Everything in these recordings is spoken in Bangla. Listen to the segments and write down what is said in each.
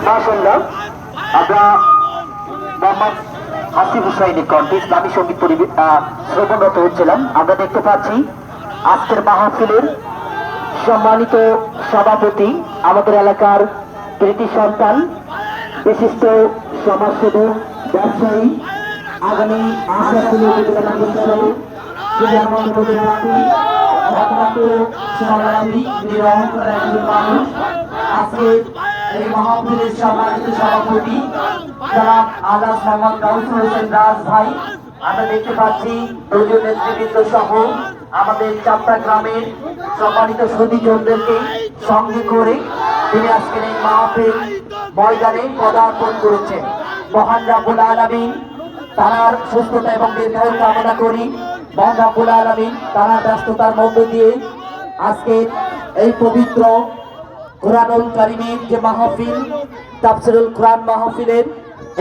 মাশাআল্লাহ, আমরা মোহাম্মদ হাসিব হুসাইনের কণ্ঠে ইসলামী সঙ্গীত শ্রবণরত হচ্ছিলাম। আমরা দেখতে পাচ্ছি আজকের মাহফিলের সম্মানিত সভাপতি, আমাদের এলাকার কৃতি সন্তান, বিশিষ্ট সমাজসেবক, ব্যবসায়ী, আগামী আশাফুল উপজেলা পরিষদের আজকে এই মাহফিলের সম্মানিত সভাপতি জনাব আলহাজ মোহাম্মদ কাউসার হোসেন রাজ ভাই। আমরা দেখতে পাচ্ছি দলীয় নেতৃবৃন্দ সহ আমাদের চাপড়া গ্রামের সম্মানিত সুধীজনদেরকে সঙ্গে করে তিনি আজকের এই মাহফিল ময়দানে পদার্পণ করেছেন। মহান রাব্বুল আলামিন তার সুস্থতা এবং দীর্ঘায়ু কামনা করি। মহান রাব্বুল আলামিন তার ব্যস্ততার মধ্য দিয়ে আজকে এই পবিত্র কুরআনুল কারীমের যে মাহফিল, তাফসীরুল কুরআন মাহফিলের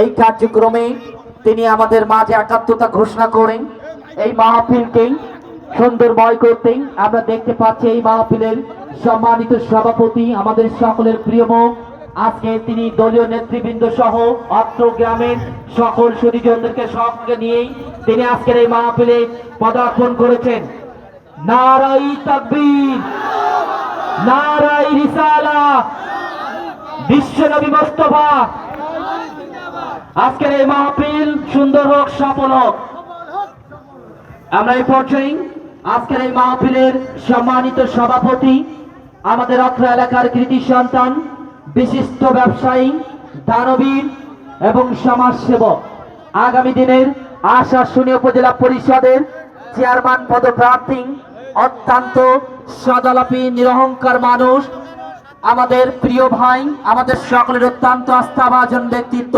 এই কার্যক্রমে তিনি আমাদের মাঝে একাত্মতা ঘোষণা করেন। এই মাহফিলকে সুন্দরময় করতে আমরা দেখতে পাচ্ছি এই মাহফিলের সম্মানিত সভাপতি, আমাদের সকলের প্রিয় মুখ, আজকে তিনি দলীয় নেতৃবৃন্দ সহ অত্র গ্রামের সকল সুধীজনদেরকে সঙ্গে নিয়েই তিনি আজকের এই মাহফিলে পদার্পণ করেছেন। নারাই তাকবীর, নারাই রিসালাহ, বিশ্বনবী মুস্তাফা। আজকের এই মাহফিল সুন্দর হোক, সফল হোক। আমরা এই পর্যায়ে আজকের এই মাহফিলের সম্মানিত সভাপতি, আমাদের অত্র এলাকার কৃতি সন্তান, বিশিষ্ট ব্যবসায়ী, দানবীর এবং সমাজসেবক, আগামী দিনের আশাশুনি উপজেলা পরিষদের চেয়ারম্যান পদপ্রার্থী, অত্যন্ত সদালাপী নিরহংকার মানুষ, আমাদের প্রিয় ভাই, আমাদের সকলের অত্যন্ত আস্থাভাজন ব্যক্তিত্ব